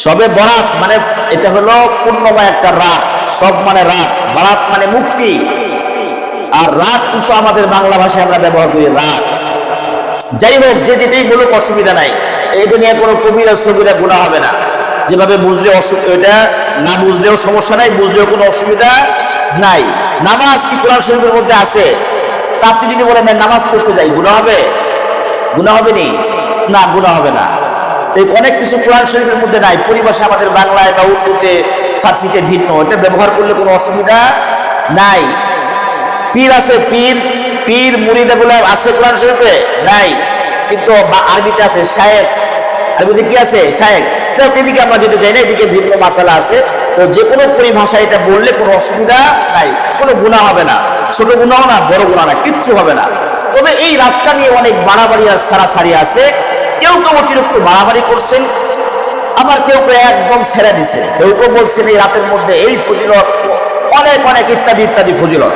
শবে বরাত মানে এটা হলো পূর্ণময় একটা রাত। সব মানে রাত, বরাত মানে মুক্তি। আর রাত কিন্তু আমাদের বাংলা ভাষায় আমরা ব্যবহার করি রাত। যাই হোক, যে যেটাই বলুক অসুবিধা নাই, এটা নিয়ে কোনো কবিরা সবিরা গুনাহ হবে না। যেভাবে বুঝলে এটা না বুঝলেও সমস্যা নাই, বুঝলেও কোনো অসুবিধা নাই। নামাজ কি কোরআন শরীফের মধ্যে আছে? তা আপনি যদি বলেন নামাজ পড়তে যাই, গুনাহ হবে? গুনাহ হবে নি? না, গুনাহ হবে না। অনেক কিছু কোরআন শরীফের মধ্যে নাই, পরিভাষা আমাদের বাংলায় বা উর্দুতে ফার্সিতে ভিন্ন, এটা ব্যবহার করলে কোনো অসুবিধা নাই। পীর আছে, পীর মুরিদ এগুলো আছে কোরআন শরীফে? নাই, কিন্তু আরবিতে আছে শায়েখ। আরবিতে কি আছে? শায়েখ। তো এদিকে আমরা যেতে চাই না, এদিকে ভিন্ন মাসালা আছে। তো যে কোনো পরিভাষা এটা বললে কোনো অসুবিধা নাই, কোনো গুনাহ হবে না। ছোট গুনাহ না, বড় গুনাহ না, কিচ্ছু হবে না। তবে এই রাতটা নিয়ে অনেক বাড়াবাড়ি আর সারাসারি আছে। কেউ কেউ অতিরিক্ত বাড়াবাড়ি করছেন, আবার কেউ কেউ একদম ছেড়ে দিচ্ছে। কেউ কেউ বলছেন এই রাতের মধ্যে এই ফজিলত, অনেক অনেক ইত্যাদি ইত্যাদি ফজিলত।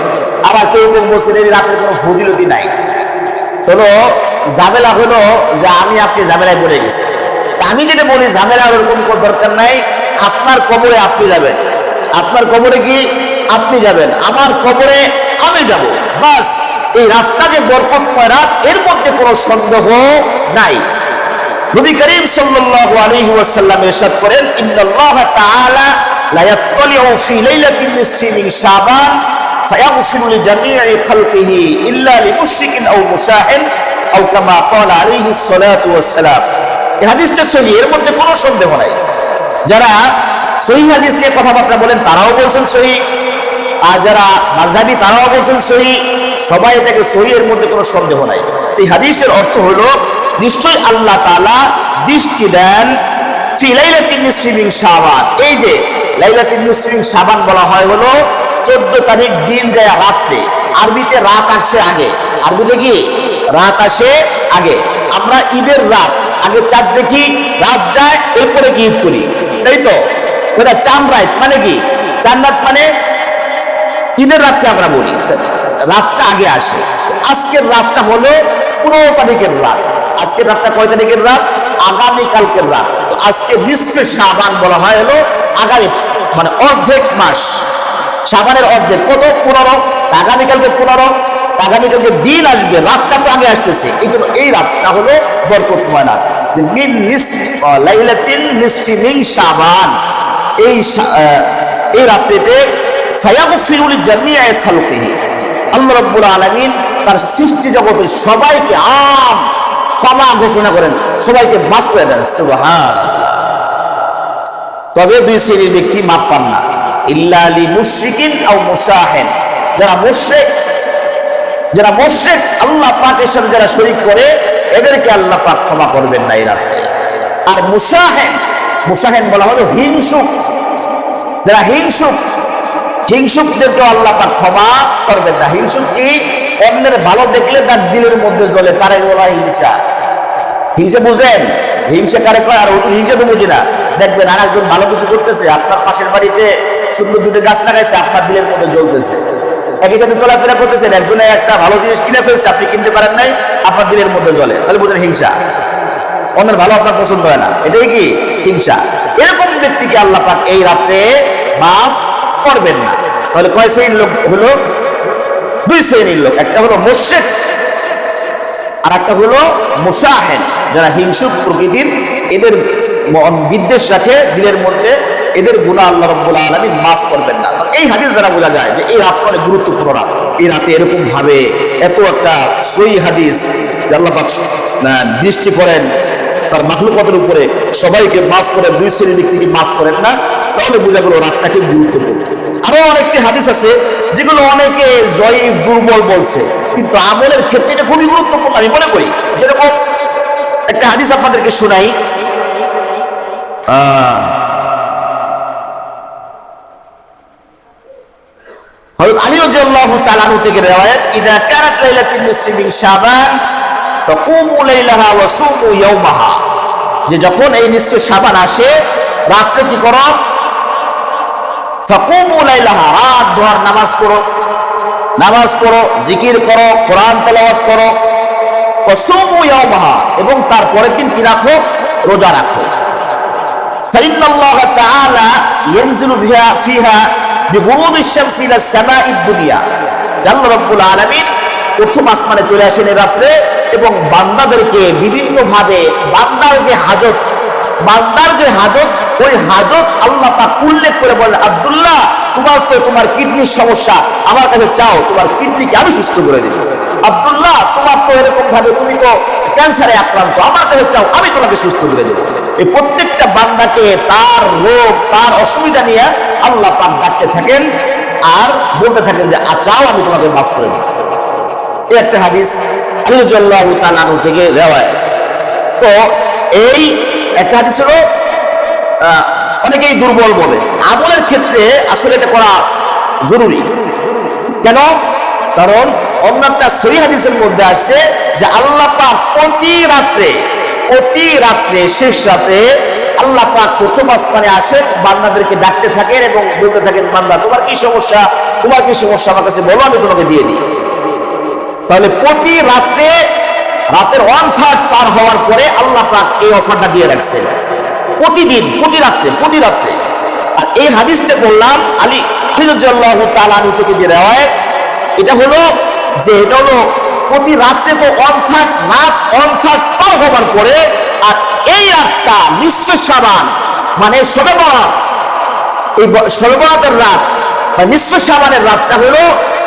আবার কেউ কেউ বলছেন এই রাতের কোনো ফজিলতই নাই। হলো ঝামেলা হলো যে আমি আপনি ঝামেলায় পড়ে গেছি। আমি যেটা বলি, ঝামেলা ওরকম কোনো দরকার নাই। আপনার কবরে আপনি যাবেন, আপনার কবরে কি আপনি যাবেন, আমার কবরে আমি যাব, বাস। এই রাতটা যে বরকতময় রাত, এর মধ্যে কোনো সন্দেহ নাই। নবী করিম সাল্লাল্লাহু আলাইহি ওয়াসাল্লাম ইরশাদ করেন, ইন্নাল্লাহ তাআলা লা ইয়াত্তালিউ ফি লাইলাতিন নিসফি মিন শাবান ফায়াগফিরু লিজামিই খালকিহি ইল্লা লিমুশরিকিন আও মুশাহিন আও কামা ক্বালা আলাইহিস সালাতু ওয়াস সালাম। এই হাদিসটা সহিহ, এর মধ্যে কোনো সন্দেহ নাই। যারা সহিহ হাদিস নিয়ে কথাবার্তা বলেন তারাও বলছেন সহিহ, আর যারা মাযহাবী তারাও বলছেন সহিহ। সবাই এটাকে সহিহের মধ্যে কোনো সন্দেহ নাই। এই হাদিসের অর্থ হলো নিশ্চয় আল্লাহ তাআলা দৃষ্টি দেন ফি লাইলাতিন নিসফি মিন শাবান। এই যে লাইলাতুন নিসফি মিন শাবান বলা হয় হলো 14 তারিখ দিন যায় রাতে। আরবিতে রাত আসে আগে, আরবিতে কি রাত আসে আগে। আমরা ঈদের রাত আগে চাঁদ দেখি, রাত যায়, এরপরে কি ঈদ করি, তাই তো? ওটা চাঁদ রাত মানে কি? চাঁদ রাত মানে ঈদের রাতকে আমরা বলি, রাতটা আগে আসে। আজকের রাতটা হলো 15 তারিখের রাত। আজকে রাতটা কয় তারিখের রাত? আগামীকালকের রাত। তো আজকে নিসফে শাবান বলা হয় হলো আগামী, মানে অর্ধেক মাস, শাবানের অর্ধেক কত? 15। আগামীকালকে 15, আগামীকালকে দিন আসবে, রাতটা তো আগে আসতেছে, এই জন্য এই রাতটা হলো বরকতময় রাত। যে মিন লাইলাতিন নিসফি মিন শাবান, এই রাত্রিতে ফায়াগফিরু লিজামিই খালকিহি, আল্লাহ রাব্বুল আলামিন তার সৃষ্টি জগতের সবাইকে ক্ষমা ঘোষণা করেন, সবাইকে মাফ করে দেন। সুবহানাল্লাহ। তবে দুই শ্রেণীর ব্যক্তি মাফ পান না, ইল্লা লিমুশরিকিন আও মুশাহিন, যারা মুশরিক আল্লাহ পাকের সাথে যারা শরীক করে, এদেরকে আল্লাহ পাক ক্ষমা করবেন না এই রাতে। আর মুশাহিন বলা হলো হিংসুক, যারা হিংসুকদেরকে আল্লাহ পাক ক্ষমা করবেন না। হিংসুক কি? অন্যের ভালো দেখলে তার দিলের মধ্যে জ্বলে, তারে বলা হিংসা। হিংসা বুঝেন? হিংসা কারে কয়? আর হিংসা তো বুঝি না। দেখবেন আর একজন ভালো কিছু করতেছে, আপনার পাশের বাড়িতে সুন্দর দুটো গাছ লাগাইছে, আপনার দিলের মধ্যে জ্বলতেছে। একই সাথে চলাফেরা করতেছেন, একজনে একটা ভালো জিনিস কিনে ফেলছে, আপনি কিনতে পারেন নাই, আপনার দিলের মধ্যে জ্বলে, তাহলে বুঝেন হিংসা। অন্যের ভালো আপনার পছন্দ হয় না, এটাই কি হিংসা? এরকম ব্যক্তিকে আল্লাহ পাক এই রাতে মাফ করবেন না। তাহলে কয় শ্রেণীর লোক হলো? দুই শ্রেণীর লোক, একটা হলো মুশরিক আর একটা হলো মুশাহিন, যারা হিংসুক প্রকৃতির, এদের বিদ্বেষ রাখে দিলের মধ্যে, এদের গুনাহ আল্লাহ রাব্বুল আলামিন মাফ করবেন না। এই হাদিস দ্বারা বোঝা যায় যে এই রাত অনেক গুরুত্বপূর্ণ রাত। এই রাতে এরকম ভাবে এত একটা সহিহ হাদিস যে আল্লাহ পাক দৃষ্টি করেন তার মাখলুকাতের উপরে, সবাইকে মাফ করেন, দুই শ্রেণীর ব্যক্তিকে মাফ করেন না, তাহলে বোঝা গেল রাতটাকে গুরুত্বপূর্ণ। আরো অনেকটি হাদিস আছে যেগুলো অনেকে জয়ীফ, দুর্বল বলছে, কিন্তু আমলের ক্ষেত্রে এটা খুবই গুরুত্বপূর্ণ আমি মনে করি। যেরকম একটা হাদিস আপনাদেরকে শোনাই, হযরত আলী রাদিয়াল্লাহু তাআলা আনহু থেকে riwayat, ইযা কানাত লাইলাতুন নিসফি মিন শাবান ফাকুমু লাইলাহা ওয়া সুমু ইয়াওমাহা, যে যখন এই নিসফে শাবান আসে, রাতে কি করো? ফাকুমু লাইলাহা, রাত ভর নামাজ পড়ো, জিকির করো, কোরআন তেলাওয়াত করো, ওয়া সুমু ইয়াওমাহা, এবং তারপরের দিন কি রাখো? রোজা রাখো। ফাইন্নাল্লাহা তাআলা ইয়ানজিলু ফিহা বিগুরুবিশ শামসি ইলা সামাঈদ দুনিয়া, আল্লাহ রাব্বুল আলামিন প্রথম আসমানে চলে আসেন এই রাতে, এবং বান্দাদেরকে বিভিন্ন ভাবে বান্দার যে হাজত, ওই হাজত আল্লাহ পাক উল্লেখ করে বলেন, আব্দুল্লাহ তোমার কিডনির সমস্যা, আমার কাছে চাও, তোমার কিডনিকে আমি সুস্থ করে দেব। আব্দুল্লাহ তোমার তো এরকম ভাবে, তুমি তো ক্যান্সারে আক্রান্ত, আমার কাছে চাও, আমি তোমাকে সুস্থ করে দেব। এই প্রত্যেকটা বান্দাকে তার রোগ, তার অসুবিধা নিয়ে আল্লাহ পাক ডাকতে থাকেন আর বলতে থাকেন যে চাও, আমি তোমাকে মাফ করে দেব। এই একটা হাদিস আলী রাদিয়াল্লাহু তাআলা আনহু থেকে riwayat। তো এই একটা হাদিস হলো, অনেকেই দুর্বল বলে, আমলের ক্ষেত্রে আসলে এটা করা জরুরি। কেন? কারণ অন্য একটা সহিহ হাদিসের মধ্যে আসছে যে আল্লাহ পাক প্রতি রাত্রে শেষ রাতে আল্লাহ পাক প্রথম আসমানে আসে, বান্দাদেরকে ডাকতে থাকেন এবং বলতে থাকেন, বান্দা তোমার কি সমস্যা আমার কাছে বলো, আমি তোমাকে দিয়ে দিই। তাহলে প্রতি রাতের 1/3 পার হওয়ার পরে আল্লাহ পাক এই অফারটা দিয়ে রাখছেন, প্রতিদিন, প্রতি রাত্রে। আর এই হাদিসটা বললাম আলী রাদিয়াল্লাহু তাআলা আনহু থেকে যে riwayat, এটা হলো প্রতি রাত্রে তো 1/3 পার হওয়ার পরে, আর এই রাতটা নিসফে শাবান মানে শবে বরাত, এই শবে বরাতের রাত বা নিসফে শাবানের রাতটা হলো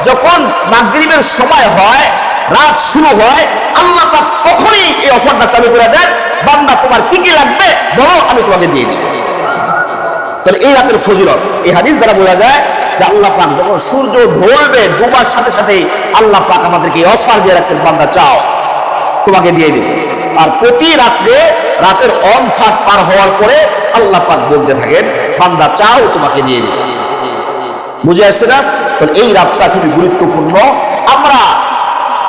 যখন মাগরিবের সময় হয়, রাত শুরু হয়, আল্লাহ পাক তখনই এই অফারটা চালু করে দেন, বান্দা তোমার কি কি লাগবে বলো, আমি তোমাকে দিয়ে দিব। তাহলে এই রাতের ফজিলত এই হাদিস দ্বারা বোঝা যায় যে আল্লাহ পাক যখন সূর্য ঢলবে, ডুবার সাথে সাথে আল্লাহ পাক আমাদেরকে অফার দিয়ে রাখছেন, বান্দা চাও, তোমাকে দিয়ে দিব। আর প্রতি রাতের 1/3 পার হওয়ার পরে আল্লাহ পাক বলতে থাকেন, বান্দা চাও, তোমাকে দিয়ে দিব। বুঝে আসছে না? এই রাতটা খুবই গুরুত্বপূর্ণ। আমরা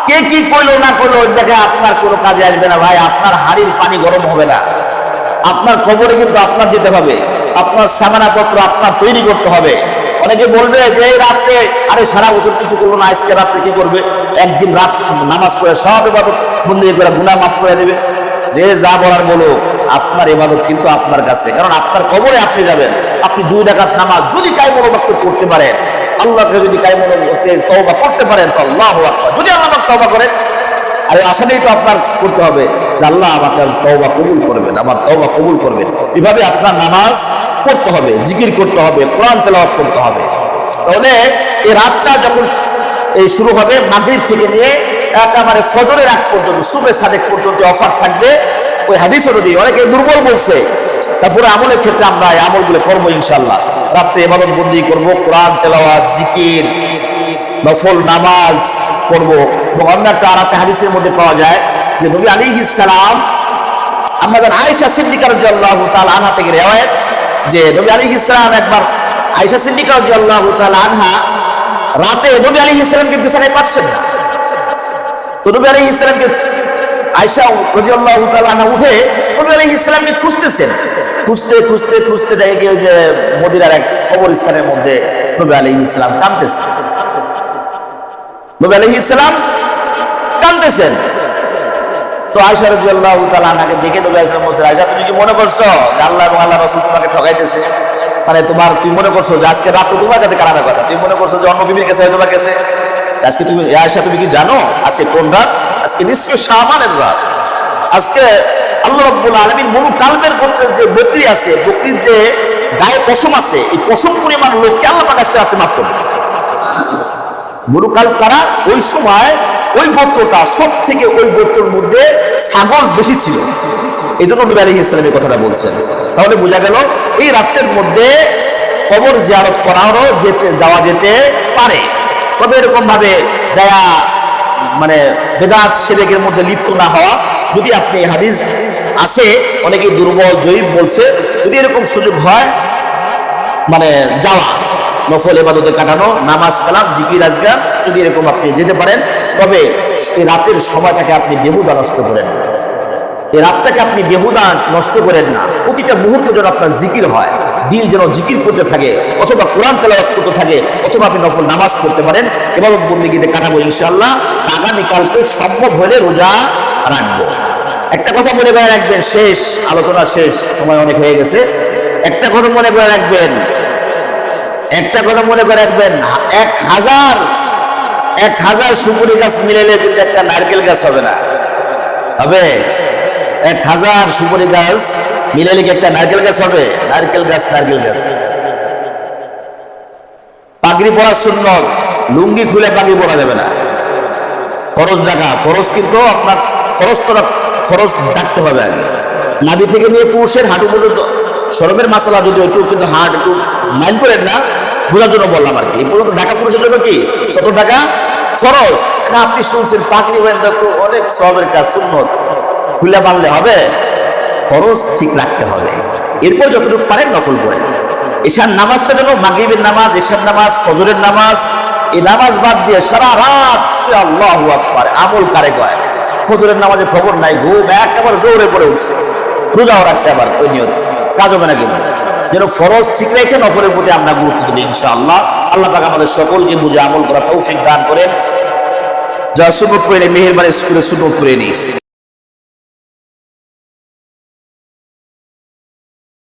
কে কি করলো না করলো দেখে আপনার কোনো কাজে আসবে না ভাই। আপনার হাড়ির পানি গরম হবে না, আপনার কবরে কিন্তু আপনার যেতে হবে, আপনার সামানাপত্র আপনার তৈরি করতে হবে। অনেকে বলবে যে এই রাত্রে, আরে সারা বছর কিছু করলো না, আজকে রাত্রে কি করবে? একদিন রাত নামাজ পড়ে সব ইবাদত বন্দেগী করে গুনাহ মাফ করে দেবে। যে যা বলার বলুক, আপনার ইবাদত কিন্তু আপনার কাছে, কারণ আপনার কবরে আপনি যাবেন। আপনি 2 রাকাত নামাজ যদি কায়েমুল ওয়াক্তে পড়তে পারেন, আল্লাহকে যদি কায়েমুল ওয়াক্তে তওবা করতে পারেন, তো আল্লাহু আকবার। যদি আল্লাহ পাক তওবা করেন, আর আসলেই তো আপনার করতে হবে যে আল্লাহ আমাকে তওবা কবুল করবেন, আমার তওবা কবুল করবেন। এভাবে আপনার নামাজ পড়তে হবে, জিকির করতে হবে, কোরআন তেলাওয়াত করতে হবে। তাহলে এই রাতটা যখন এই শুরু হবে মাগরিব থেকে নিয়ে একেবারে ফজরের আগ পর্যন্ত, সুবহে সাদেক পর্যন্ত অফার থাকবে। ওই হাদিস অনুযায়ী অনেকে দুর্বল বলছে, তারপরে আমলের ক্ষেত্রে আমরা এই আমলগুলো করবো ইনশাআল্লাহ। রাত্রে ইবাদত বন্দেগী করবো, কোরআন তেলাওয়াত, জিকির, নফল নামাজ পড়বো। এবং অন্য একটা হাদিসের মধ্যে পাওয়া যায় যে নবী আলাইহিস সালাম, আমাদের আয়েশা সিদ্দিকা রাদিয়াল্লাহু তাআলা আনহা থেকে রিওয়ায়াত যে নবী আলাইহিস সালাম একবার, আয়েশা সিদ্দিকা রাদিয়াল্লাহু তাআলা আনহা রাতে নবী আলাইহিস সালামকে বিছানায় পাচ্ছেন না। তো নবী আলাইহিস সালামকে আয়েশা রাদিয়াল্লাহু তাআলা আনহা উঠে নবী আলাইহিস সালামকে খুঁজতেছেন। খুঁজতে খুঁজতে খুঁজতে দেখে গিয়ে যে মদিনার এক কবরস্থানের মধ্যে নবী আলাইহিস সালাম কাঁদতেছেন। নবী আলাইহিস সালাম কাঁদতেছেন। তো আয়েশা রাদিয়াল্লাহু তাআলা আনহাকে দেখে নবী আলাইহিস সালাম বলছেন, আয়েশা তুমি কি মনে করছো যে আল্লাহ এবং আল্লাহর রাসূল তোমাকে ঠকাইতেছে? মানে তুমি মনে করছো যে আজকে রাত তো তোমার কাছে কারানোর কথা, তুমি মনে করছো যে অন্য বিবির কাছে তোমার কাছে? আজকে তুমি আয়েশা তুমি কি জানো আজকে কোন রাত? আজকে নিসফে শাবানের রাত। আজকে আল্লাহ রাব্বুল আলামিন বনু কালবের গোত্রের যে বকরি আছে, বকরির যে গায়ে পশম আছে, এই পশম পরিমাণ লোককে আল্লাহ পাক আজকে রাতে মাফ করবে। বনু কালব কারা? ওই সময় ওই গোত্রটা সব থেকে, ওই গোত্রের মধ্যে ছাগল বেশি ছিল, এই জন্য নবী আলাইহিস সালাম এই কথাটা বলছেন। তাহলে বোঝা গেল এই রাতের মধ্যে কবর জিয়ারত করারও যাওয়া যেতে পারে। তবে এরকম ভাবে যায়া মানে বেদাত শিরকের মধ্যে লিপ্ত না হওয়া। যদি আপনি হাদিস আছে অনেকে দুর্বল জয়ীফ বলছে, যদি এরকম সুযোগ হয় মানে যাওয়া, নফল ইবাদতে কাটানো, নামাজ কালাম জিকির আজকার, যদি এরকম আপনি যেতে পারেন, তবে এই রাতের সময়টাকে আপনি বেহুদা নষ্ট করেন না। এই রাতটাকে আপনি বেহুদা নষ্ট করেন না। প্রতিটা মুহূর্ত যেন আপনার জিকির হয়, দিল যেন জিকির করতে থাকে, অথবা কোরআন তেলাওয়াত করতে থাকে, অথবা আপনি নফল নামাজ পড়তে পারেন। ইবাদত বন্দেগীতে কাটাবো ইনশাআল্লাহ। আগামীকালকে সম্ভব হলে রোজা রাখবো। একটা কথা মনে করে রাখবেন, শেষ আলোচনা শেষ, সময় অনেক হয়ে গেছে। একটা কথা মনে করে রাখবেন, একটা কথা মনে করে রাখবেন, 1000 সুপুরি গাছ মিলাইলে কিন্তু একটা নারকেল গাছ হবে না। হবে? 1000 সুপুরি গাছ মিলাইলে কি একটা নারকেল গাছ হবে? নারকেল গাছ। পাগড়ি পরা সুন্নত, লুঙ্গি খুলে পাগড়ি পরা যাবে না। ফরজ জায়গা, ফরজ কিন্তু আপনার ফরজ ডাকতে হবে আগে। নাভি থেকে নিয়ে পুরুষের হাঁটু পর্যন্ত, শরমের মাসালা যদি একটু কিন্তু হাট একটু মাইন্ড করেন না, বোঝার জন্য বললাম আর কি। এই পর্যন্ত ঢাকা পুরুষের জন্য কি 70 টাকা ফরজ না? আপনি শুনছেন পাগড়ি বাঁধা অনেক সবের কাজ, সুন্নত খুলে বানলে হবে? ফরজ ঠিক রাখতে হবে। এরপর যতটুকু পারেন নফল করেন। এশার নামাজটা যেন, মাগরিবের নামাজ, এশার নামাজ, ফজরের নামাজ, এই নামাজ বাদ দিয়ে সারা রাত আল্লাহু আকবার আমল কারে কয়। ফজরের নামাজে খবর নাই, ঘুম একেবারে জোরে পড়ে উঠছে, রোজাও রাখছে, আবার ওই নিয়ত কাজ হবে না। কিন্তু যেন ফরজ ঠিক রেখে নফলের প্রতি আমরা গুরুত্ব দেব ইনশাআল্লাহ। আল্লাহ পাক আমাদের সকলকে বুঝে আমল করা তৌফিক দান করেন। যা সুন্নত করে মেহেরবানি করে সুন্নত করে নিস।